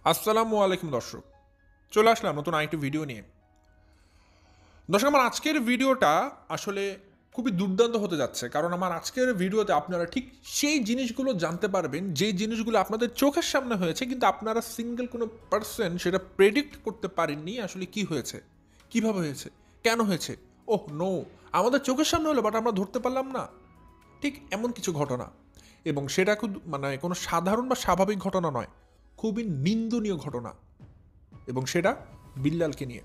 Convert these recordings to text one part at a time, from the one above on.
আসসালামু আলাইকুম দর্শক, চলে আসলাম নতুন আরেকটি ভিডিও নিয়ে। দর্শক, আমার আজকের ভিডিওটা আসলে খুবই দুর্দান্ত হতে যাচ্ছে, কারণ আমার আজকের ভিডিওতে আপনারা ঠিক সেই জিনিসগুলো জানতে পারবেন যেই জিনিসগুলো আপনাদের চোখের সামনে হয়েছে, কিন্তু আপনারা সিঙ্গেল কোনো পার্সন সেটা প্রেডিক্ট করতে পারেননি আসলে কি হয়েছে, কিভাবে হয়েছে, কেন হয়েছে। ওহ নো, আমাদের চোখের সামনে হলো বাট আমরা ধরতে পারলাম না। ঠিক এমন কিছু ঘটনা, এবং সেটা খুব কোনো সাধারণ বা স্বাভাবিক ঘটনা নয়, খুবই নিন্দনীয় ঘটনা, এবং সেটা বিল্লালকে নিয়ে।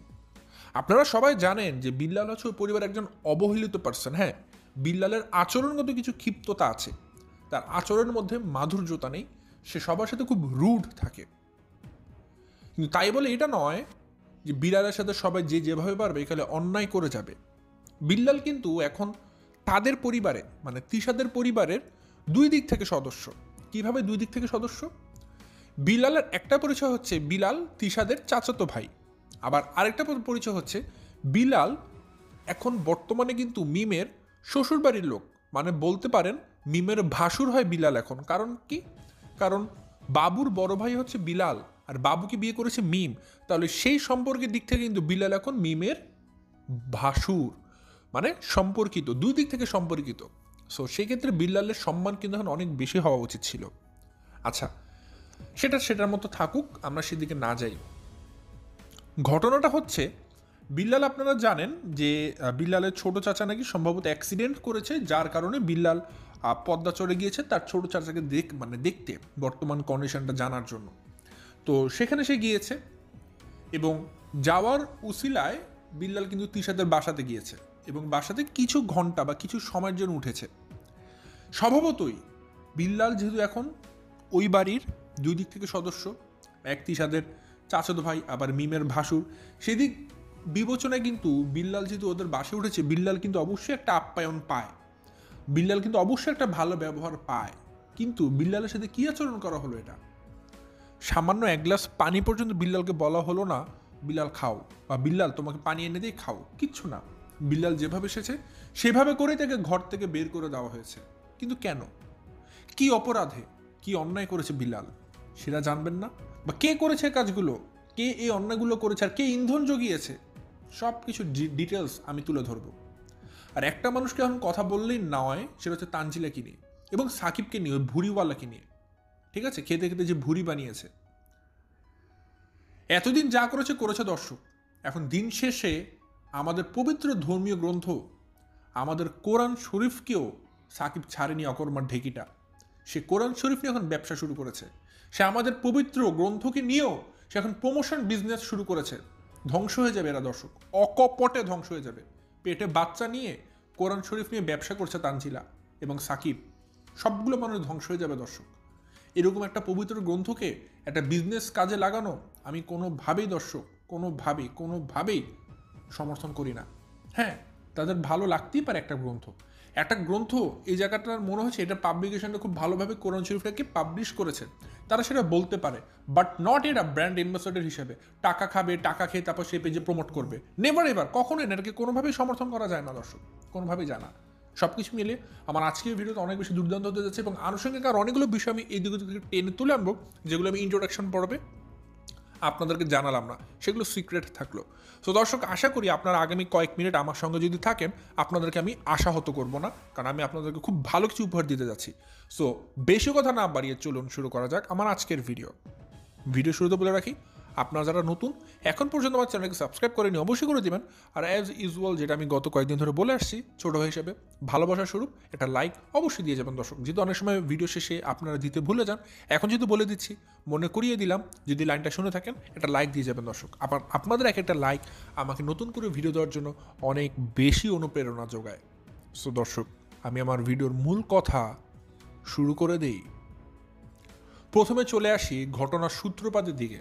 আপনারা সবাই জানেন যে বিল্লাল হচ্ছে ওই পরিবারের একজন অবহেলিত পার্সন। হ্যাঁ, বিল্লালের আচরণগত কিছু ক্ষিপ্ততা আছে, তার আচরণের মধ্যে মাধুর্যতা নেই, সে সবার সাথে খুব রুড থাকে। কিন্তু তাই বলে এটা নয় যে বিল্লালের সাথে সবাই যে যেভাবে পারবে এখানে অন্যায় করে যাবে। বিল্লাল কিন্তু এখন তাদের পরিবারে তিশাদের পরিবারের দুই দিক থেকে সদস্য। কিভাবে দুই দিক থেকে সদস্য? বিলালের একটা পরিচয় হচ্ছে বিলাল তিশাদের চাচাতো ভাই, আবার আরেকটা পরিচয় হচ্ছে বিলাল এখন বর্তমানে কিন্তু মিমের শ্বশুরবাড়ির লোক, বলতে পারেন মিমের ভাসুর হয় বিলাল এখন। কারণ কি? কারণ বাবুর বড় ভাই হচ্ছে বিলাল, আর বাবুকে বিয়ে করেছে মিম, তাহলে সেই সম্পর্কের দিক থেকে কিন্তু বিলাল এখন মিমের ভাসুর, সম্পর্কিত, দুই দিক থেকে সম্পর্কিত। সো সেক্ষেত্রে বিল্লালের সম্মান কিন্তু এখন অনেক বেশি হওয়া উচিত ছিল। আচ্ছা, সেটার মতো থাকুক, আমরা সেদিকে না যাই। ঘটনাটা হচ্ছে, বিল্লাল, আপনারা জানেন যে বিল্লালের ছোট চাচা নাকি সম্ভবত অ্যাক্সিডেন্ট করেছে, যার কারণে বিল্লাল পদ্মা চড়ে গিয়েছে তার ছোট চাচাকে দেখতে, বর্তমান কন্ডিশনটা জানার জন্য। তো সেখানে সে গিয়েছে, এবং যাওয়ার উসিলায় বিল্লাল কিন্তু তিশাদের বাসাতে গিয়েছে, এবং বাসাতে কিছু ঘন্টা বা কিছু সময়ের জন্য উঠেছে। স্বভাবতই বিল্লাল যেহেতু এখন ওই বাড়ির দুই দিক থেকে সদস্য, এক তিশাদের চাচাতো ভাই আবার মিমের ভাসুর, সেদিক বিবেচনায় কিন্তু বিল্লাল যেহেতু ওদের বাসে উঠেছে, বিল্লাল কিন্তু অবশ্যই একটা আপ্যায়ন পায়, বিল্লাল কিন্তু অবশ্যই একটা ভালো ব্যবহার পায়। কিন্তু বিল্লালের সাথে কী আচরণ করা হলো? এটা সামান্য এক গ্লাস পানি পর্যন্ত বিল্লালকে বলা হলো না বিল্লাল খাও, বা বিল্লাল তোমাকে পানি এনে দিয়ে খাও, কিচ্ছু না। বিল্লাল যেভাবে এসেছে সেভাবে করেই তাকে ঘর থেকে বের করে দেওয়া হয়েছে। কিন্তু কেন? কি অপরাধে, কি অন্যায় করেছে বিল্লাল, সেটা জানবেন না? বা কে করেছে কাজগুলো, কে এই অন্যায়গুলো করেছে, আর কে ইন্ধন জগিয়েছে, সব কিছু ডিটেলস আমি তুলে ধরবো। আর একটা মানুষকে এখন কথা বললেই নয়, সেটা হচ্ছে তানজিলাকে নিয়ে এবং সাকিবকে নিয়ে, ওই ভুড়িওয়ালাকে নিয়ে। ঠিক আছে, খেতে খেতে যে ভুড়ি বানিয়েছে, এতদিন যা করেছে করেছে দর্শক। এখন দিন শেষে আমাদের পবিত্র ধর্মীয় গ্রন্থ, আমাদের কোরআন শরীফকেও সাকিব ছাড়েনি অকর্মার ঢেকিটা। সে কোরআন শরীফ নিয়ে এখন ব্যবসা শুরু করেছে, সে আমাদের পবিত্র গ্রন্থকে নিয়েও সে এখন প্রমোশন বিজনেস শুরু করেছে। ধ্বংস হয়ে যাবে এরা দর্শক, অকপটে ধ্বংস হয়ে যাবে। পেটে বাচ্চা নিয়ে কোরআন শরীফ নিয়ে ব্যবসা করছে তানজিলা এবং সাকিব, সবগুলো মানুষ ধ্বংস হয়ে যাবে দর্শক। এরকম একটা পবিত্র গ্রন্থকে একটা বিজনেস কাজে লাগানো আমি কোনোভাবেই দর্শক, কোনোভাবেই সমর্থন করি না। হ্যাঁ, তাদের ভালো লাগতেই পারে একটা গ্রন্থ এই জায়গাটার মনে হচ্ছে এটা পাবলিকেশনটা খুব ভালোভাবে কোরআন শরীফটাকে পাবলিশ করেছে, তারা সেটা বলতে পারে, বাট নট এটা ব্র্যান্ড অ্যাম্বাসেডর হিসেবে টাকা খাবে, টাকা খেয়ে তারপর সে পেজে প্রমোট করবে। নেভার এভার, কখনোই না, এটাকে কোনোভাবেই সমর্থন করা যায় না দর্শক, কোনোভাবেই জানা। সব কিছু মিলে আমার আজকের ভিডিওতে অনেক বেশি দুর্দান্ত হতে যাচ্ছে, এবং আনুষঙ্গিক আর অনেকগুলো বিষয় আমি এই দিকে টেনে তুলে আনবো, যেগুলো আমি ইন্ট্রোডাকশন পড়বে আপনাদেরকে জানালাম না, সেগুলো সিক্রেট থাকলো। তো দর্শক, আশা করি আপনারা আগামী কয়েক মিনিট আমার সঙ্গে যদি থাকেন, আপনাদেরকে আমি আশাহত করব না, কারণ আমি আপনাদেরকে খুব ভালো কিছু উপহার দিতে যাচ্ছি। সো বেশি কথা না বাড়িয়ে চলুন শুরু করা যাক আমার আজকের ভিডিও শুরুতে বলে রাখি, আপনারা যারা নতুন এখন পর্যন্ত আমার চ্যানেলকে সাবস্ক্রাইব করেনি অবশ্যই করে দিবেন। আর অ্যাজ ইউজুয়াল, যেটা আমি গত কয়েকদিন ধরে বলে আসছি ছোটো ভাই হিসেবে, ভালোবাসার স্বরূপ একটা লাইক অবশ্যই দিয়ে যাবেন দর্শক। যেহেতু অনেক সময় ভিডিও শেষে আপনারা দিতে ভুলে যান, এখন যেহেতু বলে দিচ্ছি, মনে করিয়ে দিলাম, যদি লাইনটা শুনে থাকেন একটা লাইক দিয়ে যাবেন দর্শক। আবার আপনাদের একটা লাইক আমাকে নতুন করে ভিডিও দেওয়ার জন্য অনেক বেশি অনুপ্রেরণা যোগায়। সো দর্শক, আমি আমার ভিডিওর মূল কথা শুরু করে দেই। প্রথমে চলে আসি ঘটনার সূত্রপাতের দিকে।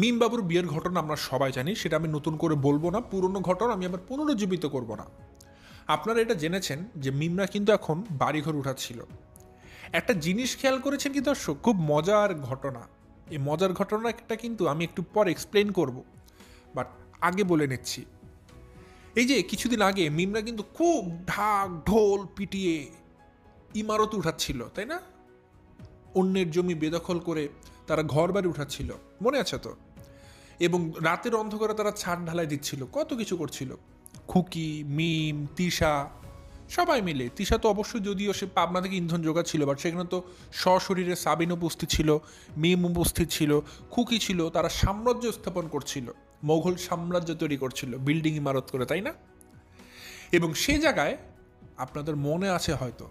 মিম বাবুর বিয়ের ঘটনা আমরা সবাই জানি, সেটা আমি নতুন করে বলবো না, পুরনো ঘটনা আমি আবার পুনরুজ্জীবিত করব না। আপনারা এটা জেনেছেন যে মিমরা কিন্তু এখন বাড়িঘর উঠাচ্ছিল। একটা জিনিস খেয়াল করেছেন কি দর্শক, খুব মজার ঘটনা। এই মজার ঘটনাটা কিন্তু আমি একটু পর এক্সপ্লেন করব, বাট আগে বলে নিচ্ছি। এই যে কিছুদিন আগে মিমরা কিন্তু খুব ঢাক ঢোল পিটিয়ে ইমারত উঠাচ্ছিল, তাই না? অন্যের জমি বেদখল করে তারা ঘর বাড়ি উঠাচ্ছিল, মনে আছে তো? এবং রাতের অন্ধকারে তারা ছাদ ঢালাই দিচ্ছিল, কত কিছু করছিল। খুকি, মিম, তিশা সবাই মিলে। তিশা তো অবশ্যই, যদিও সে পাবনা থেকে ইন্ধন জোগাচ্ছিল, বাট সেখানে তো সশরীরে সাবিন উপস্থিত ছিল, মিম উপস্থিত ছিল, খুকি ছিল। তারা সাম্রাজ্য স্থাপন করছিল, মোগল সাম্রাজ্য তৈরি করছিল বিল্ডিং ইমারত করে, তাই না? এবং সে জায়গায় আপনাদের মনে আছে হয়তো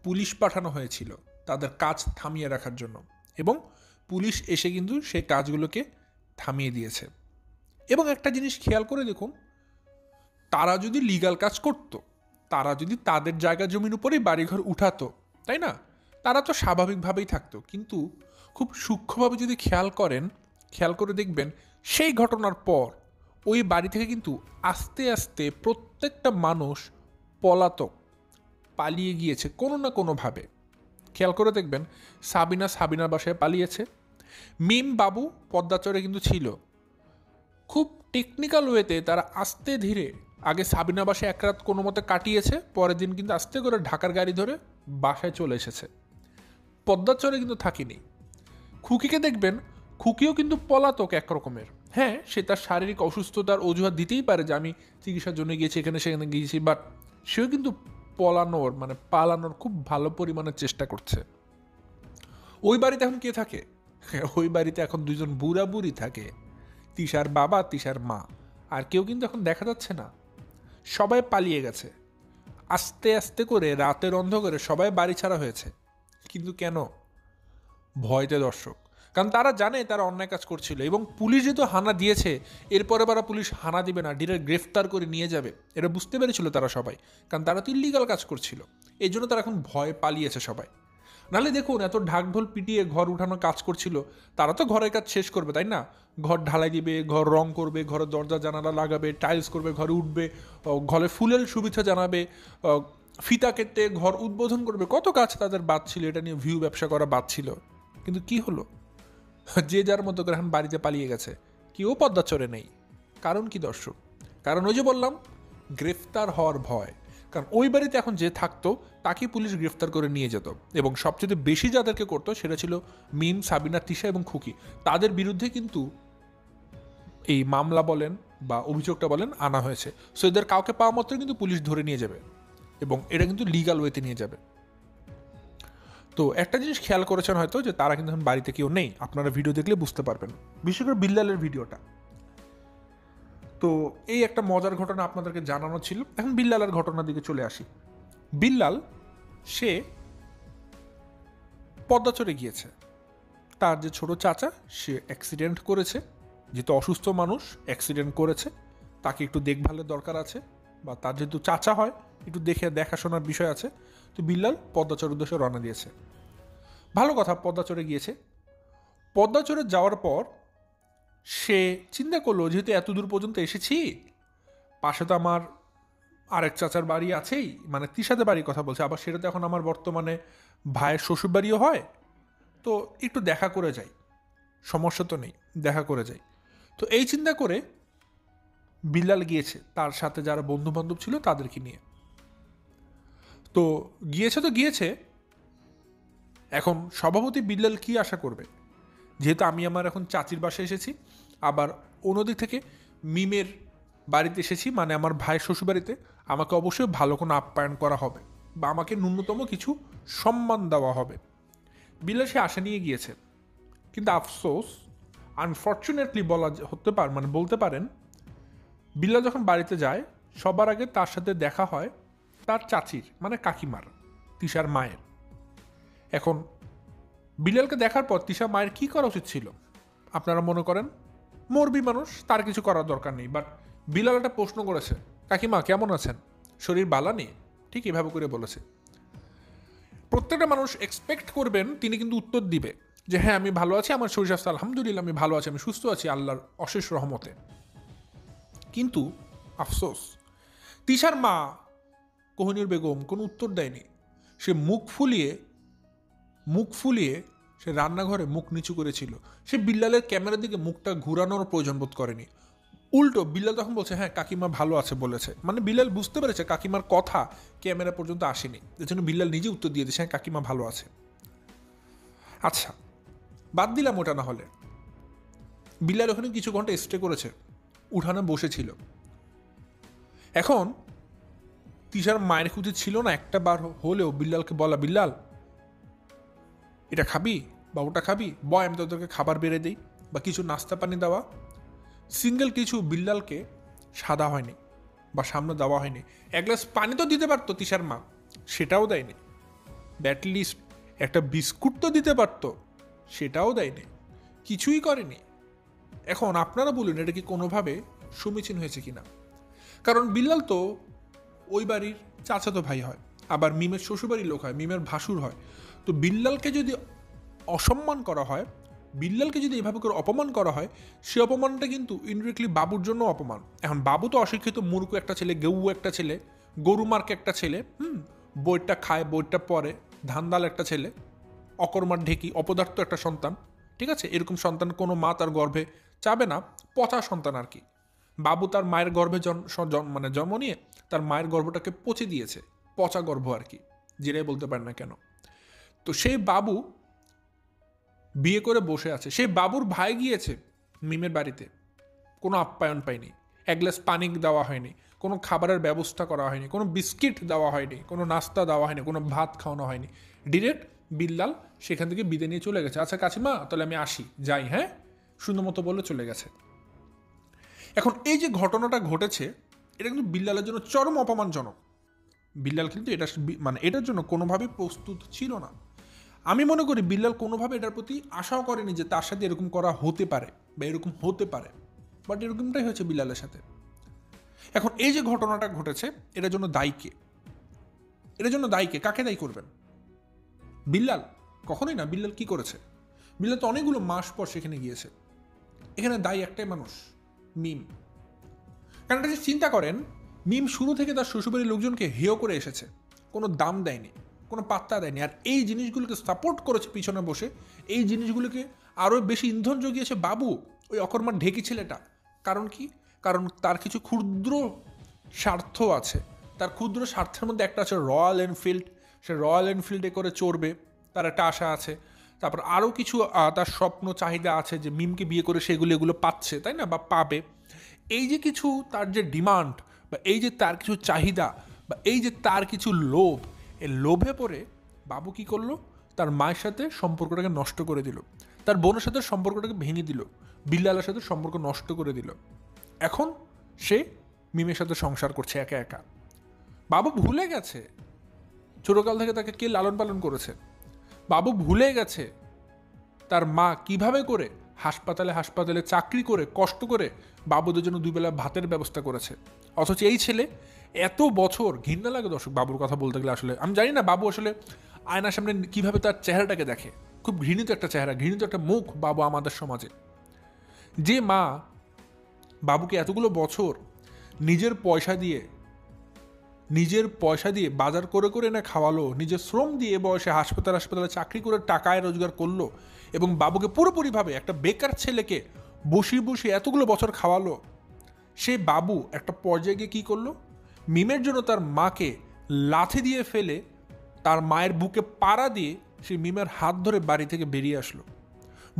পুলিশ পাঠানো হয়েছিল তাদের কাজ থামিয়ে রাখার জন্য, এবং পুলিশ এসে কিন্তু সেই কাজগুলোকে থামিয়ে দিয়েছে। এবং একটা জিনিস খেয়াল করে দেখুন, তারা যদি লিগ্যাল কাজ করত, তারা যদি তাদের জায়গা জমির উপরেই বাড়িঘর উঠাতো, তাই না, তারা তো স্বাভাবিকভাবেই থাকতো। কিন্তু খুব সূক্ষ্মভাবে যদি খেয়াল করে দেখবেন, সেই ঘটনার পর ওই বাড়ি থেকে কিন্তু আস্তে আস্তে প্রত্যেকটা মানুষ পলাতক, পালিয়ে গিয়েছে কোনো না কোনোভাবে। খেয়াল করে দেখবেন, সাবিনার বাসায় পালিয়েছে। মিম বাবু পদ্মাচরে কিন্তু ছিল। খুব টেকনিক্যাল ওয়েতে তারা আস্তে ধীরে আগে সাবিনা বাসায় এক রাত কোনো মতে কাটিয়েছে, পরের দিন কিন্তু আস্তে করে ঢাকার গাড়ি ধরে বাসায় চলে এসেছে। পদ্মাচরে কিন্তু থাকিনি। খুকিকে দেখবেন, খুকিও কিন্তু পলাতক এক রকমের। হ্যাঁ, সে তার শারীরিক অসুস্থতার অজুহাত দিতেই পারে যে আমি চিকিৎসার জন্য গিয়েছি, এখানে সেখানে গিয়েছি, বাট সেও কিন্তু পালানোর খুব ভালো পরিমাণের চেষ্টা করছে। ওই বাড়িতে এখন কে থাকে? ওই বাড়িতে এখন দুজন বুড়া বুড়ি থাকে, তিশার বাবা, তিশার মা। আর কেউ কিন্তু এখন দেখা যাচ্ছে না, সবাই পালিয়ে গেছে। আস্তে আস্তে করে রাতের অন্ধকারে সবাই বাড়ি ছাড়া হয়েছে। কিন্তু কেন? ভয়তে দর্শক। কারণ তারা জানে তারা অন্যায় কাজ করছিল, এবং পুলিশ যেহেতু হানা দিয়েছে, এরপরে পুলিশ হানা দিবে না, ডিরেক্ট গ্রেফতার করে নিয়ে যাবে, এটা বুঝতে পেরেছিল তারা সবাই। কারণ তারা তো ইল্লিগাল কাজ করছিল, এই জন্য তারা এখন ভয় পালিয়েছে সবাই। নাহলে দেখুন, এত ঢাকঢোল পিটিয়ে ঘর উঠানোর কাজ করছিল, তারা তো ঘরের কাজ শেষ করবে, তাই না? ঘর ঢালাই দিবে, ঘর রং করবে, ঘরের দরজা জানালা লাগাবে, টাইলস করবে, ঘরে উঠবে, ঘরে ফুলের শুভেচ্ছা জানাবে, ফিতা কেটে ঘর উদ্বোধন করবে, কত কাজ তাদের বাদ ছিল। এটা নিয়ে ভিউ ব্যবসা করা বাদ ছিল। কিন্তু কি হলো? যে যার মতো করে এখন বাড়িতে পালিয়ে গেছে, কেউ পদ্মাচরে নেই। কারণ কি দর্শক? কারণ ওই যে বললাম, গ্রেফতার হওয়ার ভয়। কারণ ওই বাড়িতে এখন যে থাকতো তাকে পুলিশ গ্রেফতার করে নিয়ে যেত, এবং সবচেয়ে বেশি যাদেরকে করতো সেটা ছিল মিম, সাবিনা, তিশা এবং খুকি। তাদের বিরুদ্ধে কিন্তু এই মামলা বলেন বা অভিযোগটা বলেন আনা হয়েছে। সো এদের কাউকে পাওয়া মাত্র কিন্তু পুলিশ ধরে নিয়ে যাবে, এবং এটা কিন্তু লিগাল ওয়েতে নিয়ে যাবে। তো একটা জিনিস খেয়াল করেছেন হয়তো, যে তারা কিন্তু এখন বাড়িতে কেউ নেই। আপনারা ভিডিও দেখলে বুঝতে পারবেন, বিশেষ করে বিল্লালের ভিডিওটা। তো এই একটা মজার ঘটনা আপনাদেরকে জানানো ছিল। এখন বিল্লালের ঘটনার দিকে চলে আসি। বিল্লাল সে পদ্মাচরে গিয়েছে। তার যে ছোট চাচা, সে অ্যাক্সিডেন্ট করেছে। যেহেতু অসুস্থ মানুষ অ্যাক্সিডেন্ট করেছে, তাকে একটু দেখভালের দরকার আছে, বা তার যেহেতু চাচা হয়, একটু দেখাশোনার বিষয় আছে। তো বিল্লাল পদ্মাচর উদ্দেশ্যে রওনা দিয়েছে। ভালো কথা, পদ্মাচরে গিয়েছে। পদ্মাচরে যাওয়ার পর সে চিন্তা করলো, যেহেতু এত দূর পর্যন্ত এসেছি, পাশে তো আমার আরেক চাচার বাড়ি আছেই, মানে তিশাতে বাড়ির কথা বলছে, আবার সেটাতে এখন আমার বর্তমানে ভাইয়ের শ্বশুর বাড়িও হয়, তো একটু দেখা করে যাই, সমস্যা তো নেই, দেখা করে যাই। তো এই চিন্তা করে বিল্লাল গিয়েছে তার সাথে যারা বন্ধু বান্ধব ছিল তাদেরকে নিয়ে। তো গিয়েছে। এখন স্বভাবতই বিল্লাল কি আশা করবে, যেহেতু আমি আমার এখন চাচির বাসায় এসেছি, আবার অন্যদিক থেকে মিমের বাড়িতে এসেছি, মানে আমার ভাইয়ের শ্বশুরবাড়িতে, আমাকে অবশ্যই ভালো কোনো আপ্যায়ন করা হবে, বা আমাকে ন্যূনতম কিছু সম্মান দেওয়া হবে। বিল্লাল সে আশা নিয়ে গিয়েছে। কিন্তু আফসোস, আনফর্চুনেটলি বলতে পারেন, বিল্লাল যখন বাড়িতে যায়, সবার আগে তার সাথে দেখা হয় তার চাচির, মানে কাকিমার, তিশার মায়ের। এখন বিল্লালকে দেখার পর তিশা মায়ের কি করা উচিত ছিল? আপনারা মনে করেন মরবি মানুষ, তার কিছু করার দরকার নেই, বাট বিল্লাল একটা প্রশ্ন করেছে, কাকিমা কেমন আছেন, শরীর বালা নেই, ঠিক এভাবে করে বলেছে। প্রত্যেকটা মানুষ এক্সপেক্ট করবেন তিনি কিন্তু উত্তর দিবে যে হ্যাঁ আমি ভালো আছি, আমার শরীর স্বাস্থ্য আলহামদুলিল্লাহ, আমি ভালো আছি, আমি সুস্থ আছি আল্লাহর অশেষ রহমতে। কিন্তু আফসোস, তিশার মা কোহিনূর বেগম কোনো উত্তর দেয়নি। সে মুখ ফুলিয়ে সে রান্নাঘরে মুখ নিচু করেছিল। সে বিল্লালের ক্যামেরার দিকে মুখটা ঘুরানোর প্রয়োজন বোধ করেনি। উল্টো বিল্লাল তখন বলছে হ্যাঁ কাকিমা ভালো আছে বলেছে, মানে বিল্লাল বুঝতে পেরেছে কাকিমার কথা ক্যামেরা পর্যন্ত আসেনি, এর জন্য বিল্লাল নিজে উত্তর দিয়ে দিয়েছে হ্যাঁ কাকিমা ভালো আছে। আচ্ছা, বাদ দিলাম ওটা না হলে, বিল্লাল ওখানে কিছু ঘন্টা স্টে করেছে, উঠানে বসেছিল। এখন তিশার মায়ের খুঁজে ছিল না একটা বার হলেও বিল্লালকে বলা, বিল্লাল এটা খাবি বা ওটা খাবি, বয় আমি তোদেরকে খাবার বেড়ে দিই, বা কিছু নাস্তা পানি দেওয়া। সিঙ্গেল কিছু বিল্লালকে সাদা হয়নি বা সামনে দেওয়া হয়নি। এক গ্লাস পানি তো দিতে পারতো তিশার মা, সেটাও দেয়নি। অ্যাটলিস্ট একটা বিস্কুট তো দিতে পারতো, সেটাও দেয়নি, কিছুই করেনি। এখন আপনারা বলুন এটা কি কোনোভাবে সমীচীন হয়েছে কিনা? কারণ বিল্লাল তো ওই বাড়ির চাচাতো ভাই হয়, আবার মিমের শ্বশুরবাড়ির লোক হয়, মিমের ভাসুর হয়। তো বিল্লালকে যদি অসম্মান করা হয়, বিল্লালকে যদি এভাবে করে অপমান করা হয়, সে অপমানটা কিন্তু ইনডিরেক্টলি বাবুর জন্য অপমান। এখন বাবু তো অশিক্ষিত মূর্খ একটা ছেলে, গেউ একটা ছেলে, গরু মার্কে একটা ছেলে, বইটা খায় বইটা পরে, ধান্দাল একটা ছেলে, অকর্মার ঢেকি, অপদার্থ একটা সন্তান। ঠিক আছে, এরকম সন্তান কোনো মা তার গর্ভে চাবে না, পচা সন্তান আর কি। বাবু তার মায়ের গর্ভে মানে জন্ম নিয়ে তার মায়ের গর্ভটাকে পচে দিয়েছে, পচা গর্ভ আর কি, যেটাই বলতে পারেন না কেন। তো সেই বাবু বিয়ে করে বসে আছে, সেই বাবুর ভাই গিয়েছে মিমের বাড়িতে, কোনো আপ্যায়ন পায়নি, এক গ্লাস পানি দেওয়া হয়নি, কোনো খাবারের ব্যবস্থা করা হয়নি, কোনো বিস্কিট দেওয়া হয়নি, কোনো নাস্তা দেওয়া হয়নি, কোনো ভাত খাওয়ানো হয়নি। ডিরেক্ট বিল্লাল সেখান থেকে বিদে নিয়ে চলে গেছে। আচ্ছা কাকিমা তাহলে আমি আসি, যাই, হ্যাঁ, সুন্দর মতো বলে চলে গেছে। এখন এই যে ঘটনাটা ঘটেছে, এটা কিন্তু বিল্লালের জন্য চরম অপমানজনক। বিল্লাল কিন্তু এটা মানে এটার জন্য কোনোভাবেই প্রস্তুত ছিল না। আমি মনে করি বিল্লাল কোনোভাবে এটার প্রতি আশাও করেনি যে তার সাথে এরকম করা হতে পারে বা এরকম হতে পারে, বাট এরকমটাই হয়েছে বিল্লালের সাথে। এখন এই যে ঘটনাটা ঘটেছে, এটার জন্য দায়ী কে? এটার জন্য দায়ী কে? কাকে দায়ী করবেন? বিল্লাল? কখনোই না। বিল্লাল কি করেছে? বিল্লাল তো অনেকগুলো মাস পর সেখানে গিয়েছে। এখানে দায়ী একটাই মানুষ, মিম। কারণ এটা যে চিন্তা করেন, মিম শুরু থেকে তার শ্বশুরবাড়ির লোকজনকে হেয় করে এসেছে, কোনো দাম দেয়নি, কোনো পাত্তা দেয়নি, আর এই জিনিসগুলোকে সাপোর্ট করেছে পিছনে বসে। এই জিনিসগুলোকে আরও বেশি ইন্ধন জুগিয়েছে বাবু, ওই অকর্মার ঢেকি ছেলেটা। কারণ কি? কারণ তার কিছু ক্ষুদ্র স্বার্থ আছে। তার ক্ষুদ্র স্বার্থের মধ্যে একটা আছে রয়্যাল এনফিল্ড। সে রয়্যাল এনফিল্ডে করে চড়বে, তার একটা আশা আছে। তারপর আরও কিছু তার স্বপ্ন চাহিদা আছে যে মিমকে বিয়ে করে সেগুলো এগুলো পাচ্ছে, তাই না, বা পাবে। এই যে কিছু তার যে ডিমান্ড, বা এই যে তার কিছু চাহিদা, বা এই যে তার কিছু লোভ, এই লোভে পড়ে বাবু কি করলো? তার মায়ের সাথে সম্পর্কটাকে নষ্ট করে দিল, তার বোনের সাথে সম্পর্কটাকে ভেঙে দিল, বিল্লালের সাথে সম্পর্ক নষ্ট করে দিল। এখন সে মিমের সাথে সংসার করছে একা একা। বাবু ভুলে গেছে ছোটকাল থেকে তাকে কে লালন পালন করেছে। বাবু ভুলে গেছে তার মা কিভাবে করে হাসপাতালে হাসপাতালে চাকরি করে কষ্ট করে বাবুদের জন্য দুবেলা ভাতের ব্যবস্থা করেছে। অথচ এই ছেলে এত বছর, ঘৃণা লাগে দর্শক বাবুর কথা বলতে গেলে। আসলে আমি জানি না বাবু আসলে আয়নার সামনে কিভাবে তার চেহারাটাকে দেখে। খুব ঘৃণিত একটা চেহারা, ঘৃণিত একটা মুখ বাবু আমাদের সমাজে। যে মা বাবুকে এতগুলো বছর নিজের পয়সা দিয়ে বাজার করে করে এনে খাওয়ালো, নিজের শ্রম দিয়ে বয়সে হাসপাতালে চাকরি করে টাকায় রোজগার করলো, এবং বাবুকে পুরোপুরিভাবে একটা বেকার ছেলেকে বসিয়ে এতগুলো বছর খাওয়ালো, সে বাবু একটা পর্যায়ে গিয়ে কী করলো? মিমের জন্য তার মাকে লাথি দিয়ে ফেলে তার মায়ের বুকে পাড়া দিয়ে সে মিমের হাত ধরে বাড়ি থেকে বেরিয়ে আসলো।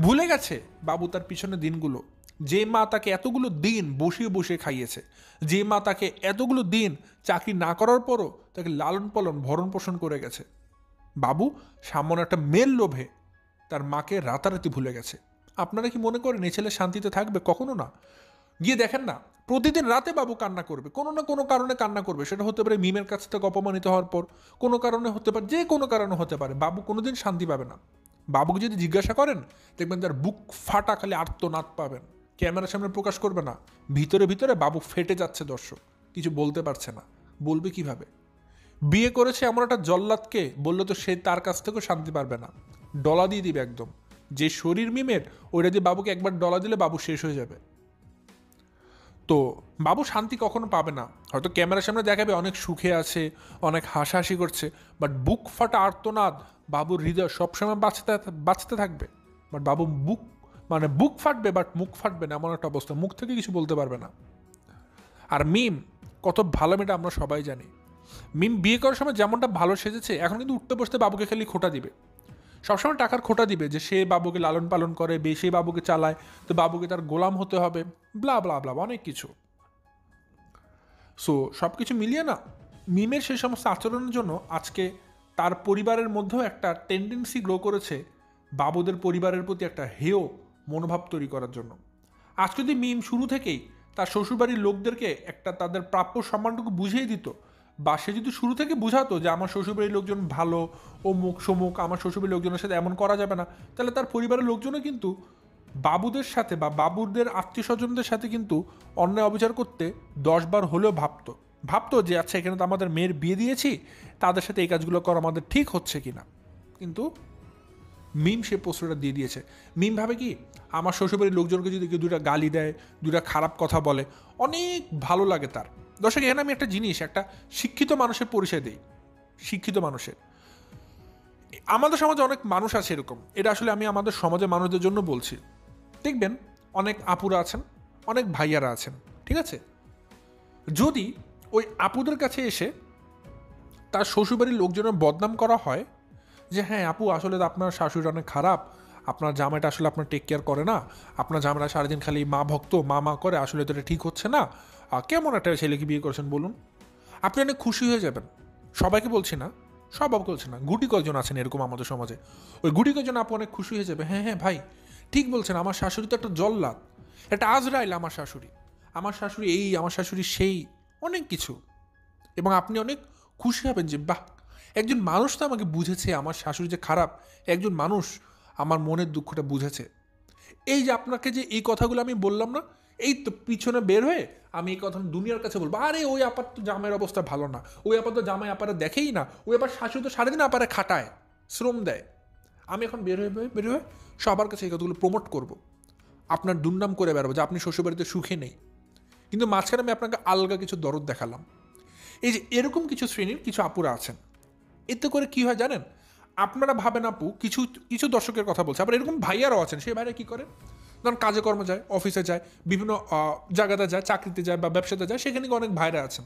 ভুলে গেছে বাবু তার পিছনে দিনগুলো, যে মা তাকে এতগুলো দিন বসিয়ে খাইয়েছে, যে মা তাকে এতগুলো দিন চাকরি না করার পরও তাকে লালন পালন ভরণ পোষণ করে গেছে। বাবু সামান্য একটা মেল লোভে তার মাকে রাতারাতি ভুলে গেছে। আপনারা কি মনে করেন এই ছেলে শান্তিতে থাকবে? কখনো না। গিয়ে দেখেন না, প্রতিদিন রাতে বাবু কান্না করবে, কোনো না কোনো কারণে কান্না করবে। সেটা হতে পারে মিমের কাছ থেকে অপমানিত হওয়ার পর, কোনো কারণে হতে পারে, যে কোনো কারণে হতে পারে। বাবু কোনোদিন শান্তি পাবে না। বাবুকে যদি জিজ্ঞাসা করেন, দেখবেন তার বুক ফাটা খালি আর্তনাদ পাবেন। ক্যামেরার সামনে প্রকাশ করবে না, ভিতরে ভিতরে বাবু ফেটে যাচ্ছে দর্শক, কিছু বলতে পারছে না। বলবে কিভাবে? বিয়ে করেছে এমন একটা জল্লাদকে, বললো তো সে তার কাছ থেকেও শান্তি পারবে না, ডলা দিয়ে দিবে একদম। যে শরীর মিমের, ওইটা দিয়ে বাবুকে একবার ডলা দিলে বাবু শেষ হয়ে যাবে। তো বাবু শান্তি কখনো পাবে না। হয়তো ক্যামেরার সামনে দেখাবে অনেক সুখে আছে, অনেক হাসাহাসি করছে, বাট বুক ফাটা আর্তনাদ বাবুর হৃদয় সবসময় বাঁচতে থাকবে। বাট বাবু বুক ফাটবে, বাট মুখ ফাটবে না, এমন একটা অবস্থা, মুখ থেকে কিছু বলতে পারবে না। আর মিম কত ভালো মেয়েটা আমরা সবাই জানি। মিম বিয়ে করার সময় যেমনটা ভালো সেজেছে, এখন কিন্তু উঠতে বসতে বাবুকে খালি খোঁটা দিবে। সবসময় টাকার খোটা দিবে যে সে বাবুকে লালন পালন করে, সে বাবুকে চালায়, তো বাবুকে তার গোলাম হতে হবে, ব্লা ব্লা ব্লা অনেক কিছু। সো সব কিছু মিলিয়ে না, মিমের সেই সমস্ত আচরণের জন্য আজকে তার পরিবারের মধ্যেও একটা টেন্ডেন্সি গ্রো করেছে বাবুদের পরিবারের প্রতি একটা হেয় মনোভাব তৈরি করার জন্য। আজকে যদি মিম শুরু থেকেই তার শ্বশুরবাড়ির লোকদেরকে একটা তাদের প্রাপ্য সম্মানটুকু বুঝিয়ে দিত, বা সে যদি শুরু থেকে বুঝাতো যে আমার শ্বশুরবাড়ির লোকজন ভালো, ও মুখ সমুখ, আমার শ্বশুরবাড়ির লোকজনের সাথে এমন করা যাবে না, তাহলে তার পরিবারের লোকজনও কিন্তু বাবুদের সাথে বা বাবুদের আত্মীয় স্বজনদের সাথে কিন্তু অন্যায় অবিচার করতে 10 বার হলেও ভাবতো যে আচ্ছা এখানে তো আমাদের মেয়ের বিয়ে দিয়েছি, তাদের সাথে এই কাজগুলো করা আমাদের ঠিক হচ্ছে কিনা। কিন্তু মিম সে প্রশ্নটা দিয়ে দিয়েছে। মিম ভাবে কি, আমার শ্বশুরবাড়ির লোকজনকে যদি কেউ দুটা গালি দেয়, দুটা খারাপ কথা বলে, অনেক ভালো লাগে তার। দর্শক, এখানে আমি একটা জিনিস, একটা শিক্ষিত মানুষের পরিচয় দিই। শিক্ষিত মানুষের, আমাদের সমাজে অনেক মানুষ আছে এরকম, এটা আসলে আমি আমাদের সমাজের মানুষদের জন্য বলছি। দেখবেন অনেক আপুরা আছেন, অনেক ভাইয়ারা আছেন, ঠিক আছে, যদি ওই আপুদের কাছে এসে তার শ্বশুরবাড়ির লোকজনের বদনাম করা হয় যে হ্যাঁ আপু আসলে তো আপনার শাশুড়ি অনেক খারাপ, আপনার জামাইটা আসলে আপনার টেক কেয়ার করে না, আপনার জামাইটা সারাদিন খালি মা ভক্ত, মা করে, আসলে তো এটা ঠিক হচ্ছে না, কেমন একটা ছেলেকে বিয়ে করেছেন বলুন, আপনি অনেক খুশি হয়ে যাবেন। সবাইকে বলছি না, সবাই বলছে না, গুটি কয়েকজন আছেন এরকম আমাদের সমাজে, ওই গুটি কয়েকজন আপু অনেক খুশি হয়ে যাবে, হ্যাঁ হ্যাঁ ভাই ঠিক বলছেন, আমার শাশুড়ি তো একটা জল্লাদ, একটা আজরাইল, আমার শাশুড়ি এই, আমার শাশুড়ি সেই, অনেক কিছু। এবং আপনি অনেক খুশি হবেন যে বাহ, একজন মানুষ তো আমাকে বুঝেছে, আমার শাশুড়ি যে খারাপ, একজন মানুষ আমার মনের দুঃখটা বুঝেছে। এই যে আপনাকে যে এই কথাগুলো আমি বললাম না, এই তো পিছনে বের হয়ে আমি এই কথা দুনিয়ার কাছে বলবো, আরে ওই আপার তো জামাইয়ের অবস্থা ভালো না, ওই আপার তো জামাই আপারে দেখেই না, ওই আবার শাশুড়ি তো সারাদিন আপারে খাটায়, শ্রম দেয়। আমি এখন বের হয়ে সবার কাছে এই কথাগুলো প্রমোট করব, আপনার দুর্নাম করে বেড়াবো যে আপনি শ্বশুরবাড়িতে সুখে নেই, কিন্তু মাঝখানে আমি আপনাকে আলগা কিছু দরদ দেখালাম। এই যে এরকম কিছু শ্রেণীর কিছু আপুরা আছেন, এতে করে কি হয় জানেন, আপনারা ভাবেন আপু কিছু কিছু দর্শকের কথা বলছে, আবার এরকম ভাইয়ারাও আছেন, সেই ভাইরা কী করে, ধরুন কাজে কর্মে যায়, অফিসে যায়, বিভিন্ন জায়গাতে যায়, চাকরিতে যায় বা ব্যবসাতে যায়, সেখানে অনেক ভাইরা আছেন।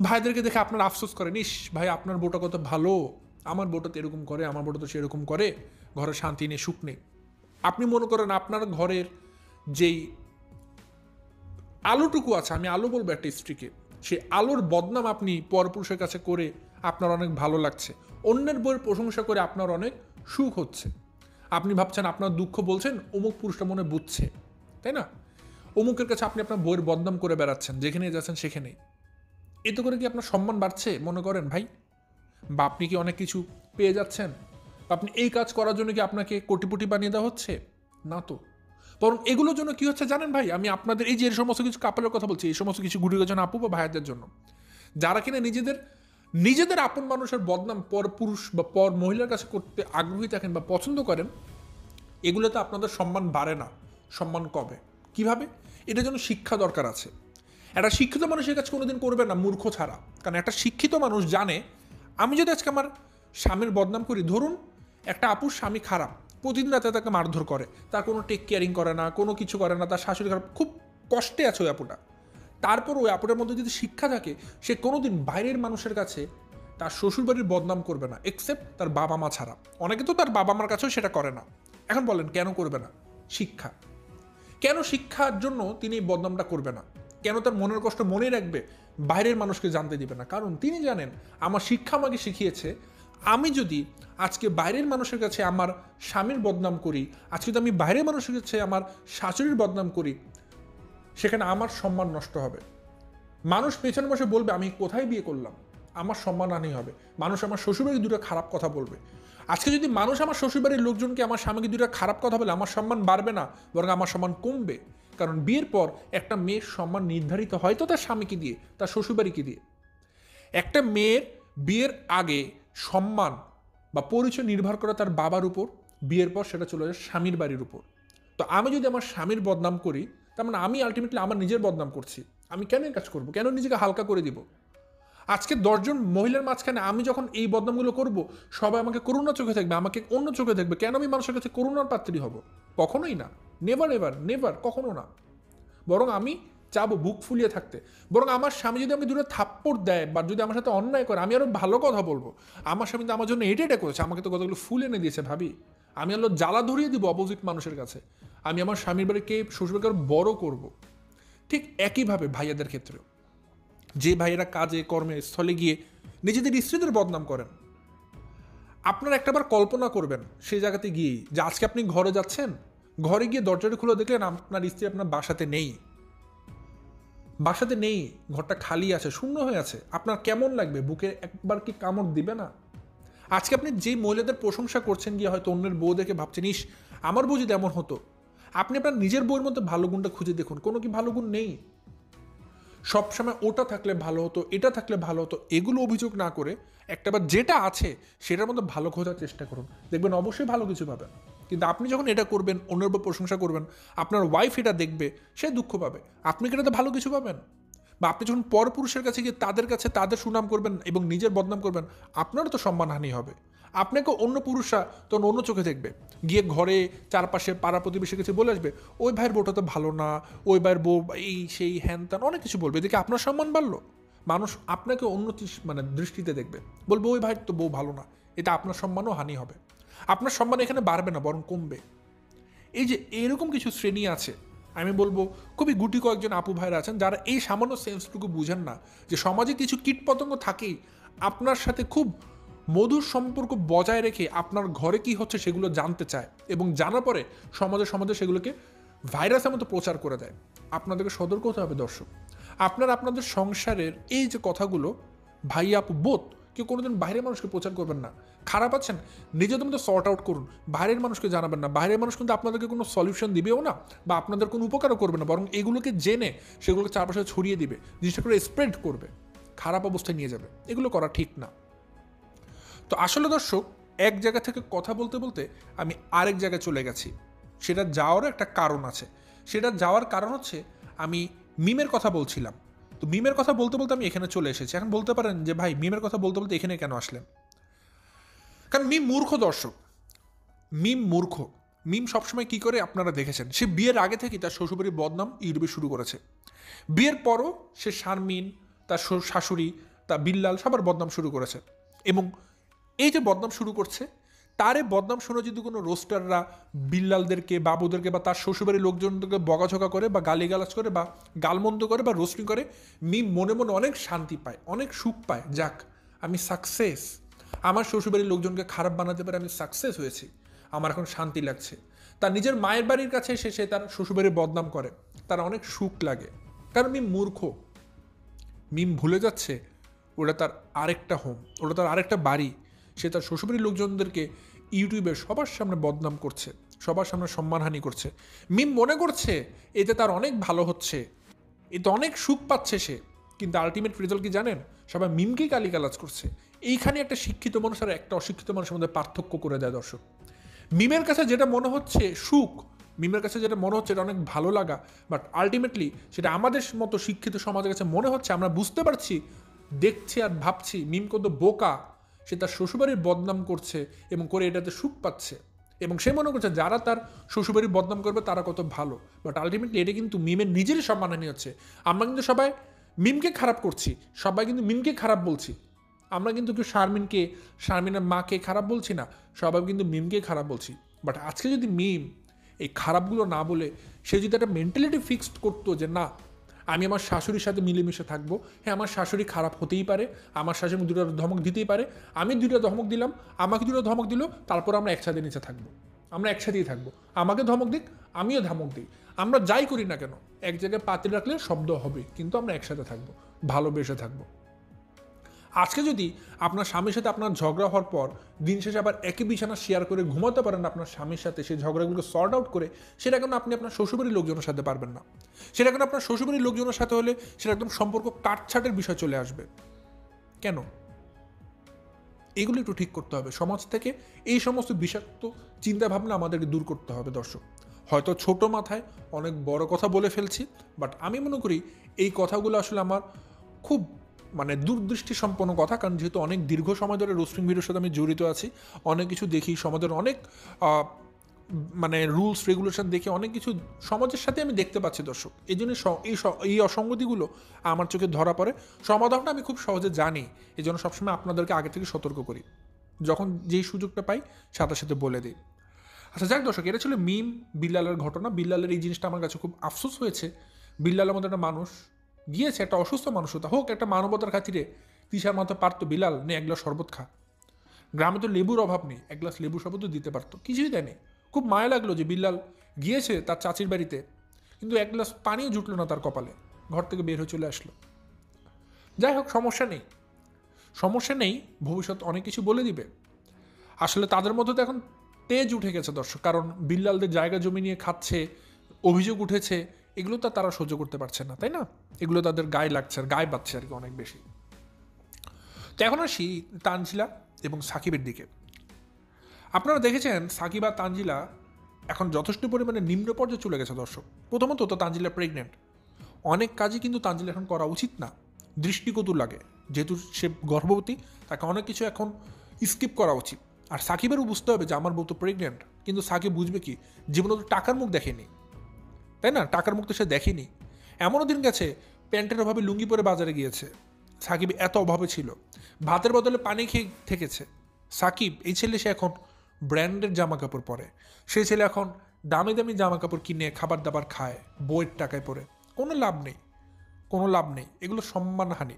ভাইদেরকে দেখে আপনার আফসোস করেন, ইস ভাই আপনার বউটা কত ভালো, আমার বউটা তো এরকম করে, আমার বউটা তো সেরকম করে, ঘরে শান্তি নেই, সুখ নেই। আপনি মনে করেন আপনার ঘরের যেই আলোটুকু আছে, আমি আলো বলবো একটা স্ত্রীকে, সেই আলোর বদনাম আপনি পরপুরুষের কাছে করে আপনার অনেক ভালো লাগছে, অন্যের বইয়ের প্রশংসা করে আপনার অনেক সুখ হচ্ছে। আপনি ভাবছেন আপনার দুঃখ বলছেন, অমুক পুরুষটা মনে বুঝছে, তাই না? অমুকের কাছে আপনি আপনার বইয়ের বদনাম করে বেড়াচ্ছেন, যেখানে যাচ্ছেন সেখানেই। এতে করে কি আপনার সম্মান বাড়ছে মনে করেন ভাই? বা আপনি কি অনেক কিছু পেয়ে যাচ্ছেন? আপনি এই কাজ করার জন্য কি আপনাকে কোটিপতি বানিয়ে দেওয়া হচ্ছে? না তো। বরং এগুলোর জন্য কি হচ্ছে জানেন ভাই, আমি আপনাদের এই যে সমস্ত কিছু কাপড়ের কথা বলছি, এই সমস্ত কিছু গুটির আপু বা ভাইয়াদের জন্য, যারা কিনা নিজেদের আপন মানুষের বদনাম পর পুরুষ বা পর মহিলার কাছে করতে আগ্রহী থাকেন বা পছন্দ করেন, এগুলোতে আপনাদের সম্মান বাড়ে না, সম্মান কমে। কিভাবে? এটার জন্য শিক্ষা দরকার আছে। একটা শিক্ষিত মানুষের কাছে কোনোদিন করবে না মূর্খ ছাড়া, কারণ একটা শিক্ষিত মানুষ জানে, আমি যদি আজকে আমার স্বামীর বদনাম করি, ধরুন একটা আপুর স্বামী খারাপ, প্রতিদিন রাতে তাকে মারধর করে, তার কোনো টেক কেয়ারিং করে না, কোনো কিছু করে না, তার শাশুড়ি খারাপ, খুব কষ্টে আছে ওই আপুটা, তারপর ওই আপুটার মধ্যে যদি শিক্ষা থাকে, সে কোনোদিন বাইরের মানুষের কাছে তার শ্বশুরবাড়ির বদনাম করবে না, এক্সেপ্ট তার বাবা মা ছাড়া। অনেকে তো তার বাবা মার কাছেও সেটা করে না। এখন বলেন কেন করবে না? শিক্ষা। কেন শিক্ষার জন্য তিনি এই বদনামটা করবে না? কেন তার মনের কষ্ট মনেই রাখবে, বাইরের মানুষকে জানতে দিবে না? কারণ তিনি জানেন আমার শিক্ষা আমাকে শিখিয়েছে, আমি যদি আজকে বাইরের মানুষের কাছে আমার স্বামীর বদনাম করি, আজকে যদি আমি বাইরের মানুষের কাছে আমার শাশুড়ির বদনাম করি, সেখানে আমার সম্মান নষ্ট হবে। মানুষ পেছনে বসে বলবে আমি কোথায় বিয়ে করলাম, আমার সম্মান হানি হবে। মানুষ আমার শ্বশুরবাড়ির দুটো খারাপ কথা বলবে। আজকে যদি মানুষ আমার শ্বশুরবাড়ির লোকজনকে, আমার স্বামীকে দুটো খারাপ কথা বলে, আমার সম্মান বাড়বে না, বরং আমার সম্মান কমবে। কারণ বিয়ের পর একটা মেয়ের সম্মান নির্ধারিত হয়তো তার স্বামীকে দিয়ে, তার শ্বশুরবাড়িকে দিয়ে। একটা মেয়ের বিয়ের আগে সম্মান বা পরিচয় নির্ভর করে তার বাবার উপর, বিয়ের পর সেটা চলে যায় স্বামীর বাড়ির উপর। তো আমি যদি আমার স্বামীর বদনাম করি, তার মানে আমি আলটিমেটলি আমার নিজের বদনাম করছি। আমি কেন কাজ করব? কেন নিজেকে হালকা করে দিব? আজকে 10 জন মহিলার মাঝখানে আমি যখন এই বদনামগুলো করব, সবাই আমাকে করুণা চোখে দেখবে, আমাকে অন্য চোখে দেখবে। কেন আমি মানুষের কাছে করুণার পাত্রী হব? কখনোই না। নেভার এভার, নেভার, কখনো না। বরং আমি চাবো বুক ফুলিয়ে থাকতে, বরং আমার স্বামী যদি আমাকে দুটো থাপ্পড় দেয় বা যদি আমার সাথে অন্যায় করে আমি আরও ভালো কথা বলবো, আমার স্বামী তো আমার জন্য এটা করেছে, আমাকে তো কতগুলো ফুল এনে দিয়েছে ভাবি, আমি আরো জ্বালা ধরিয়ে দিব অপোজিট মানুষের কাছে, আমি আমার স্বামীর বাড়িকে শ্বশুরবাড়িকে আরো বড় করব। ঠিক একইভাবে ভাইয়াদের ক্ষেত্রেও যে ভাইয়েরা কাজে কর্মে স্থলে গিয়ে নিজেদের স্ত্রীদের বদনাম করেন, আপনারা একটাবার কল্পনা করবেন সেই জায়গাতে গিয়েই যে আজকে আপনি ঘরে যাচ্ছেন, ঘরে গিয়ে দরজাটা খুলে দেখলেন আপনার স্ত্রী আপনার বাসাতে নেই, বাসাতে নেই, ঘরটা খালি আছে, শূন্য হয়ে আছে, আপনার কেমন লাগবে? বুকে একবার কি কামড় দিবে না? আজকে আপনি যে মহিলাদের প্রশংসা করছেন গিয়ে হয়তো অন্যের বউ দেখে ভাবছেন ইস আমার বউ যদি এমন হতো, আপনি আপনার নিজের বউয়ের মধ্যে ভালো গুণটা খুঁজে দেখুন, কোনো কি ভালো গুণ নেই? সবসময় ওটা থাকলে ভালো হতো, এটা থাকলে ভালো হতো, এগুলো অভিযোগ না করে একটাবার যেটা আছে সেটার মধ্যে ভালো খোঁজার চেষ্টা করুন, দেখবেন অবশ্যই ভালো কিছু পাবেন। কিন্তু আপনি যখন এটা করবেন, অন্যের উপর প্রশংসা করবেন, আপনার ওয়াইফ এটা দেখবে, সে দুঃখ পাবে, আপনি কি এটাতে ভালো কিছু পাবেন? বা আপনি যখন পরপুরুষের কাছে গিয়ে তাদের কাছে তাদের সুনাম করবেন এবং নিজের বদনাম করবেন, আপনারও তো সম্মানহানি হবে, আপনাকে অন্য পুরুষরা তখন অন্য চোখে দেখবে, গিয়ে ঘরে চারপাশে পাড়া প্রতিবেশীর কাছে বলে আসবে ওই ভাইয়ের বউটা তো ভালো না, ওই ভাইয়ের বউ এই সেই হ্যান ত্যান অনেক কিছু বলবে, এদিকে আপনার সম্মান বাড়লো, মানুষ আপনাকে অন্য মানে দৃষ্টিতে দেখবে, বলবে ওই ভাইয়ের তো বউ ভালো না, এটা আপনার সম্মানও হানি হবে, আপনার সম্মান এখানে বাড়বে না বরং কমবে। এই যে এরকম কিছু শ্রেণী আছে, আমি বলবো খুবই গুটি কয়েকজন আপু ভাইরা আছেন যারা এই সামান্য সেন্সটুকু বুঝেন না যে সমাজে কিছু কীটপতঙ্গ থাকেই আপনার সাথে খুব মধুর সম্পর্ক বজায় রেখে আপনার ঘরে কি হচ্ছে সেগুলো জানতে চায় এবং জানার পরে সমাজে সেগুলোকে ভাইরাসের মতো প্রচার করে দেয়। আপনাদেরকে সতর্ক হতে হবে দর্শক, আপনাদের সংসারের এই যে কথাগুলো ভাই আপু বোধ কেউ কোনোদিন বাইরের মানুষকে প্রচার করবেন না। খারাপ আছেন নিজেদের মধ্যে সর্ট আউট করুন, বাইরের মানুষকে জানাবেন না, বাইরের মানুষ কিন্তু আপনাদেরকে কোনো সলিউশন দিবেও না বা আপনাদের কোনো উপকারও করবে না, বরং এগুলোকে জেনে সেগুলোকে চারপাশে ছড়িয়ে দিবে, জিনিসটা করে স্প্রেড করবে, খারাপ অবস্থায় নিয়ে যাবে, এগুলো করা ঠিক না। তো আসলে দর্শক এক জায়গা থেকে কথা বলতে বলতে আমি আরেক জায়গায় চলে গেছি, সেটা যাওয়ারও একটা কারণ আছে, সেটা যাওয়ার কারণ হচ্ছে আমি মিমের কথা বলছিলাম। তো মিমের কথা বলতে বলতে আমি এখানে চলে এসেছি। এখন বলতে পারেন যে ভাই মিমের কথা বলতে বলতে এখানে কেন আসলেন? কারণ মিম মূর্খ দর্শক, মিম মূর্খ। মিম সবসময় কি করে আপনারা দেখেছেন, সে বিয়ের আগে থেকেই তার শ্বশুরবাড়ির বদনাম ইউটিউবে শুরু করেছে, বিয়ের পরও সে শারমিন, তার শাশুড়ি, তার বিল্লাল সবার বদনাম শুরু করেছে। এবং এই যে বদনাম শুরু করছে, তারে বদনাম শুনে যদি কোনো রোস্টাররা বিল্লালদেরকে, বাবুদেরকে বা তার শ্বশুরবাড়ির লোকজনদেরকে বকাঝকা করে বা গালিগালাজ করে বা গালমন্দ করে বা রোস্টিং করে, মিম মনে মনে অনেক শান্তি পায়, অনেক সুখ পায়, যাক আমি সাকসেস, আমার শ্বশুরবাড়ির লোকজনকে খারাপ বানাতে পারে আমি সাকসেস হয়েছি, আমার এখন শান্তি লাগছে। তার নিজের মায়ের বাড়ির কাছে এসে সে তার শ্বশুরবাড়ির বদনাম করে, তার অনেক সুখ লাগে, কারণ মিম মূর্খ। মিম ভুলে যাচ্ছে ওটা তার আরেকটা হোম, ওটা তার আরেকটা বাড়ি, সে তার শ্বশুরবাড়ির লোকজনদেরকে ইউটিউবে সবার সামনে বদনাম করছে, সবার সামনে সম্মানহানি করছে। মিম মনে করছে এতে তার অনেক ভালো হচ্ছে, এতে অনেক সুখ পাচ্ছে সে, কিন্তু আলটিমেট রেজাল্ট কি জানেন? সবাই মিমকেই গালিগালাজ করছে। এইখানে একটা শিক্ষিত মানুষ আর একটা অশিক্ষিত মানুষের মধ্যে পার্থক্য করে দেয় দর্শক। মিমের কাছে যেটা মনে হচ্ছে সুখ, মিমের কাছে যেটা মনে হচ্ছে এটা অনেক ভালো লাগা, বাট আলটিমেটলি সেটা আমাদের মতো শিক্ষিত সমাজের কাছে মনে হচ্ছে, আমরা বুঝতে পারছি, দেখছি আর ভাবছি মিম কত বোকা, সে তার শ্বশুরবাড়ির বদনাম করছে এবং করে এটাতে সুখ পাচ্ছে এবং সে মনে করছে যারা তার শ্বশুরবাড়ির বদনাম করবে তারা কত ভালো, বাট আলটিমেটলি এটা কিন্তু মিমের নিজেরই সম্মানহানি হচ্ছে। আমরা কিন্তু সবাই মিমকে খারাপ করছি, সবাই কিন্তু মিমকে খারাপ বলছি, আমরা কিন্তু কেউ শারমিনের মাকে খারাপ বলছি না, সবাই কিন্তু মিমকে খারাপ বলছি। বাট আজকে যদি মিম এই খারাপগুলো না বলে সে যদি একটা মেন্টালিটি ফিক্সড করতো যে না আমি আমার শাশুড়ির সাথে মিলেমিশে থাকবো, হ্যাঁ আমার শাশুড়ি খারাপ হতেই পারে, আমার শাশুড়ি দুটো ধমক দিতেই পারে, আমি দুটো ধমক দিলাম, আমাকে দুটো ধমক দিল, তারপর আমরা একসাথে নিচে থাকবো, আমরা একসাথেই থাকবো, আমাকে ধমক দিক আমিও ধমক দিই, আমরা যাই করি না কেন এক জায়গায় পাতি রাখলে শব্দ হবে, কিন্তু আমরা একসাথে থাকবো, ভালোবেসে থাকবো। আজকে যদি আপনার স্বামীর সাথে আপনার ঝগড়া হওয়ার পর দিন শেষে আবার একই বিছানা শেয়ার করে ঘুমাতে পারেন আপনার স্বামীর সাথে, সেই ঝগড়াগুলোকে সর্ট আউট করে, সেটা কেন আপনি আপনার শ্বশুরবাড়ির লোকজনের সাথে পারবেন না? সেটা কেন আপনার শ্বশুরবাড়ির লোকজনের সাথে হলে সেটা একদম সম্পর্ক কাটছাটের বিষয় চলে আসবে কেন? এগুলো একটু ঠিক করতে হবে সমাজ থেকে, এই সমস্ত বিষাক্ত চিন্তাভাবনা আমাদেরকে দূর করতে হবে দর্শক। হয়তো ছোট মাথায় অনেক বড় কথা বলে ফেলছি, বাট আমি মনে করি এই কথাগুলো আসলে আমার খুব দূরদৃষ্টি সম্পন্ন কথা, কারণ যেহেতু অনেক দীর্ঘ সময় ধরে রোস্টিং ভিডিওর সাথে আমি জড়িত আছি, অনেক কিছু দেখি, সমাজের অনেক মানে রুলস রেগুলেশন দেখে অনেক কিছু সমাজের সাথে আমি দেখতে পাচ্ছি দর্শক। এই জন্য এই অসঙ্গতিগুলো আমার চোখে ধরা পড়ে। সমাধানটা আমি খুব সহজে জানি, এই জন্য সবসময় আপনাদেরকে আগে থেকে সতর্ক করি, যখন যেই সুযোগটা পাই সাথে সাথে বলে দিই। আচ্ছা যাক দর্শক, এটা ছিল মিম বিল্লালের ঘটনা। বিল্লালের এই জিনিসটা আমার কাছে খুব আফসোস হয়েছে। বিল্লালের মতো একটা মানুষ গিয়েছে, একটা অসুস্থ মানুষ হতে হোক, একটা মানবতার খাতিরে তিসার মতো পারতো বিলাল নে এক গ্লাস শরবত খা। গ্রামে তো লেবুর অভাব নেই, এক গ্লাস লেবু শরবতও দিতে পারতো, কিছুই দেয়নি। খুব মায়া লাগলো যে বিল্লাল গিয়েছে তার চাচির বাড়িতে, কিন্তু এক গ্লাস পানিও জুটলো না তার কপালে, ঘর থেকে বের হয়ে চলে আসলো। যাই হোক, সমস্যা নেই, ভবিষ্যৎ অনেক কিছু বলে দিবে। আসলে তাদের মধ্যে তো এখন তেজ উঠে গেছে দর্শক, কারণ বিল্লালদের জায়গা জমি নিয়ে খাচ্ছে, অভিযোগ উঠেছে, এগুলো তো তারা সহ্য করতে পারছে না, তাই না? এগুলো তাদের গায়ে লাগছে, আর গায়ে বাচ্ছে আর কি অনেক বেশি। তো এখন আসি তানজিলা এবং সাকিবের দিকে। আপনারা দেখেছেন সাকিব আর তানজিলা এখন যথেষ্ট পরিমাণে নিম্ন পর্যায়ে চলে গেছে দর্শক। প্রথমত তো তানজিলা প্রেগনেন্ট, অনেক কাজই কিন্তু তানজিলা এখন করা উচিত না, দৃষ্টিকটু লাগে। যেহেতু সে গর্ভবতী, তাকে অনেক কিছু এখন স্কিপ করা উচিত। আর সাকিবেরও বুঝতে হবে যে আমার বউ তো প্রেগনেন্ট, কিন্তু সাকিব বুঝবে কি, জীবনে তো টাকার মুখ দেখেনি, তাই না? টাকার মুখ তো সে দেখেনি। এমনও দিন গেছে প্যান্টের অভাবে লুঙ্গি পরে বাজারে গিয়েছে। সাকিব এত অভাবে ছিল, ভাতের বদলে পানি খেয়ে থেকেছে। সাকিব এই ছেলে, সে এখন ব্র্যান্ডের জামা কাপড় পরে, সেই ছেলে এখন দামি দামি জামা কাপড় কিনে খাবার দাবার খায় বইয়ের টাকায় পরে। কোনো লাভ নেই, কোনো লাভ নেই, এগুলো সম্মানহানি।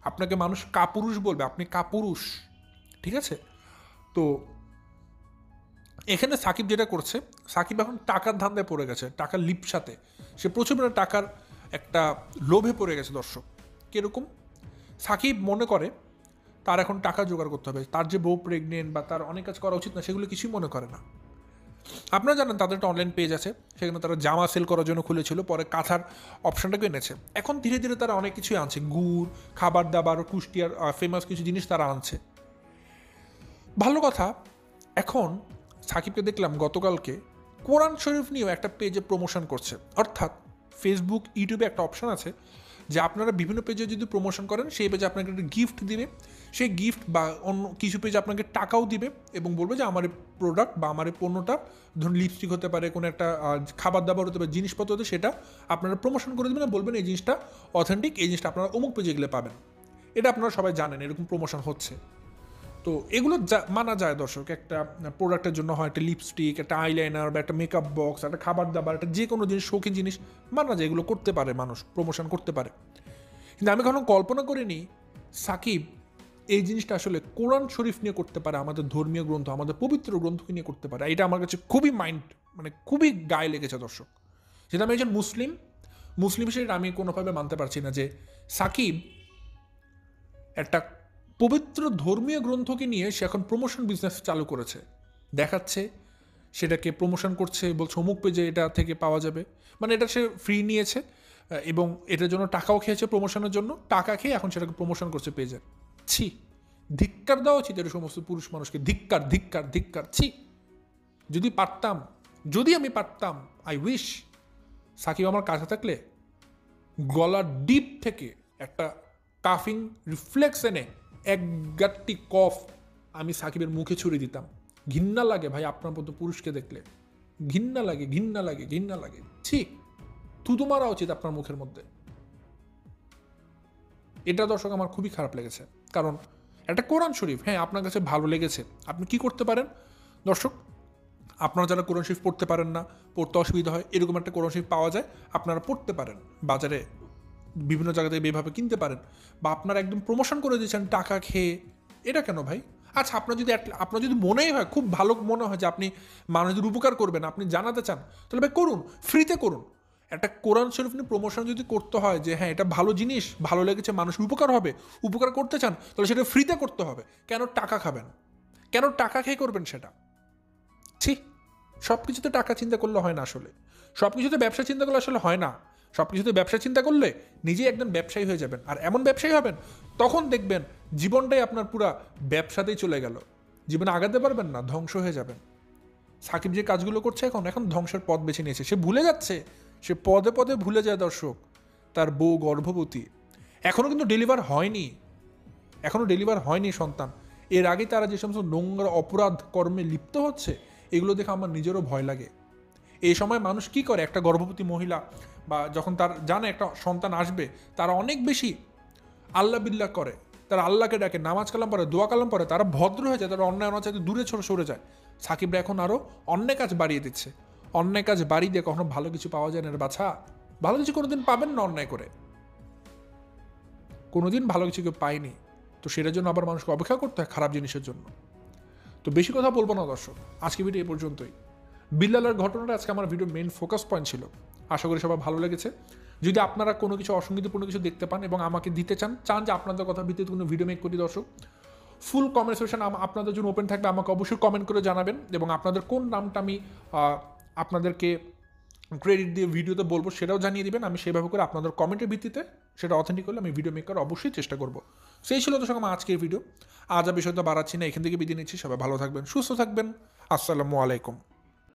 আপনাকে মানুষ কাপুরুষ বলবে, আপনি কাপুরুষ, ঠিক আছে? তো এখানে সাকিব যেটা করছে, সাকিব এখন টাকার ধান্দায় পড়ে গেছে, টাকার লিপসাতে সে প্রচুর পরিমাণে টাকার একটা লোভে পড়ে গেছে দর্শক। কীরকম? সাকিব মনে করে তার এখন টাকা জোগাড় করতে হবে, তার যে বউ প্রেগনেন্ট বা তার অনেক কাজ করা উচিত না, সেগুলো কিছুই মনে করে না। আপনারা জানেন তাদের একটা অনলাইন পেজ আছে, সেখানে তারা জামা সেল করার জন্য খুলেছিল, পরে কাঁথার অপশনটাকে এনেছে। এখন ধীরে ধীরে তারা অনেক কিছুই আনছে, গুড়, খাবার দাবার, কুষ্টিয়ার ফেমাস কিছু জিনিস তারা আনছে, ভালো কথা। এখন সাকিবকে দেখলাম গতকালকে কোরআন শরীফ নিয়েও একটা পেজে প্রমোশন করছে। অর্থাৎ ফেসবুক, ইউটিউবে একটা অপশন আছে যে আপনারা বিভিন্ন পেজে যদি প্রমোশন করেন, সেই পেজে আপনাকে একটা গিফট দিবে। সেই গিফট বা অন্য কিছু পেজে আপনাকে টাকাও দিবে এবং বলবে যে আমার এই প্রোডাক্ট বা আমার এই পণ্যটা, ধরুন লিপস্টিক হতে পারে, কোনো একটা খাবার দাবার হতে পারে, জিনিসপত্র হতে, সেটা আপনারা প্রমোশন করে দেবেন, বলবেন এই জিনিসটা অথেন্টিক, এই জিনিসটা আপনারা অমুক পেজে গেলে পাবেন। এটা আপনারা সবাই জানেন, এরকম প্রমোশন হচ্ছে। তো এগুলো মানা যায় দর্শক, একটা প্রোডাক্টের জন্য হয় একটা লিপস্টিক, একটা আইলাইনার বা একটা মেকআপ বক্স, একটা খাবার দাবার, একটা যে কোনো জিনিস, শৌখিন জিনিস মানা যায়, এগুলো করতে পারে মানুষ, প্রমোশন করতে পারে। কিন্তু আমি কখনো কল্পনা করিনি সাকিব এই জিনিসটা আসলে কোরআন শরীফ নিয়ে করতে পারে, আমাদের ধর্মীয় গ্রন্থ, আমাদের পবিত্র গ্রন্থকে নিয়ে করতে পারে। এটা আমার কাছে খুবই মানে খুবই গায়ে লেগেছে দর্শক। যেটা আমি একজন মুসলিম হিসেবে আমি কোনোভাবে মানতে পারছি না যে সাকিব একটা পবিত্র ধর্মীয় গ্রন্থকে নিয়ে সে এখন প্রমোশন বিজনেস চালু করেছে, দেখাচ্ছে, সেটাকে প্রমোশন করছে, বলছে অমুক পেজে এটা থেকে পাওয়া যাবে। মানে এটা সে ফ্রি নিয়েছে এবং এটার জন্য টাকাও খেয়েছে, প্রমোশনের জন্য টাকা খেয়ে এখন সেটাকে প্রমোশন করছে পেজের। ছি, ধিক্কার দেওয়া উচিত এর সমস্ত পুরুষ মানুষকে, ধিক্কার ধিক্কার ধিক্কার। ছি, যদি আমি পারতাম, আই উইশ সাকিব আমার কাছে থাকলে গলার ডিপ থেকে একটা কাফিং রিফ্লেক্স এনে এক গাট্টি কফ আমি সাকিবের মুখে ছুড়ে দিতাম। ঘৃণা লাগে ভাই আপনার মতো পুরুষকে দেখলে, ঘৃণা লাগে। ঠিক থুতু মারা উচিত আপনার মুখের মধ্যে। এটা দর্শক আমার খুবই খারাপ লেগেছে, কারণ একটা কোরআন শরীফ, হ্যাঁ আপনার কাছে ভালো লেগেছে, আপনি কি করতে পারেন দর্শক, আপনারা যারা কোরআন শরীফ পড়তে পারেন না, পড়তে অসুবিধা হয়, এরকম একটা কোরআন শরীফ পাওয়া যায়, আপনারা পড়তে পারেন, বাজারে বিভিন্ন জায়গা থেকে এভাবে কিনতে পারেন, বা আপনারা একদম প্রমোশন করে দিয়েছেন টাকা খেয়ে। এটা কেন ভাই? আচ্ছা, আপনার যদি মনেই হয়, খুব ভালো মনে হয় যে আপনি মানুষদের উপকার করবেন, আপনি জানাতে চান, তাহলে ভাই করুন, ফ্রিতে করুন। একটা কোরআন শরীফ নিয়ে প্রমোশন যদি করতে হয় যে হ্যাঁ এটা ভালো জিনিস, ভালো লেগেছে, মানুষের উপকার হবে, উপকার করতে চান, তাহলে সেটা ফ্রিতে করতে হবে। কেন টাকা খাবেন? কেন টাকা খেয়ে করবেন সেটা? ছি, সব কিছুতে টাকা চিন্তা করলে হয় না, আসলে সব কিছুতে ব্যবসা চিন্তা করলে আসলে হয় না। সব কিছুতে ব্যবসা চিন্তা করলে নিজেই একদম ব্যবসায়ী হয়ে যাবেন, আর এমন ব্যবসায়ী হবেন তখন দেখবেন জীবনটাই আপনার পুরা ব্যবসাতেই চলে গেল, জীবনে আগাতে পারবেন না, ধ্বংস হয়ে যাবেন। সাকিব যে কাজগুলো করছে এখন ধ্বংসের পথ বেছে নিয়েছে, সে ভুলে যাচ্ছে, সে পদে পদে ভুলে যায় দর্শক, তার বউ গর্ভবতী, এখনও কিন্তু ডেলিভার হয়নি সন্তান। এর আগে তারা যে সমস্ত নোংরা অপরাধ কর্মে লিপ্ত হচ্ছে, এগুলো দেখে আমার নিজেরও ভয় লাগে। এই সময় মানুষ কি করে, একটা গর্ভবতী মহিলা বা যখন তার জানে একটা সন্তান আসবে, তারা অনেক বেশি আল্লাহ বিল্লাহ করে, তারা আল্লাহকে ডাকে, নামাজ কালাম পড়ে, দোয়া কালাম পড়ে, তারা ভদ্র হয়ে যায়, তারা অন্যায় অনাচারে দূরে সরে যায়। সাকিবরা এখন আরও অন্যায় কাজ বাড়িয়ে দিচ্ছে। অন্যায় কাজ বাড়িয়ে দিয়ে কখনো ভালো কিছু পাওয়া যায় না রে বাছা। ভালো কিছু কোনোদিন পাবেন না অন্যায় করে, কোনোদিন ভালো কিছু কেউ পায়নি। তো সেটার জন্য আবার মানুষকে অপেক্ষা করতে হয় খারাপ জিনিসের জন্য। তো বেশি কথা বলবো না দর্শক, আজকে ভিডিও এই পর্যন্তই। বিল্লালের ঘটনাটা আজকে আমার ভিডিওর মেইন ফোকাস পয়েন্ট ছিল। আশা করি সবার ভালো লেগেছে। যদি আপনারা কোনো কিছু অসঙ্গতিপূর্ণ কিছু দেখতে পান এবং আমাকে দিতে চান যে আপনাদের কথা ভিত্তিতে কোনো ভিডিও মেক করি দর্শক, ফুল কমেন্ট সেকশন আপনাদের জন্য ওপেন থাকবে। আমাকে অবশ্যই কমেন্ট করে জানাবেন এবং আপনাদের কোন নামটা আমি আপনাদেরকে ক্রেডিট দিয়ে ভিডিওতে বলবো সেটাও জানিয়ে দিবেন। আমি সেভাবে করে আপনাদের কমেন্টের ভিত্তিতে সেটা অথেন্টিক করলে আমি ভিডিও মেক করার অবশ্যই চেষ্টা করবো। সেই ছিল তো আমার আজকের ভিডিও। আজ আর বিষয়টা বাড়াচ্ছি না, এখান থেকে বিদায় নিচ্ছি। সবাই ভালো থাকবেন, সুস্থ থাকবেন। আসসালামু আলাইকুম।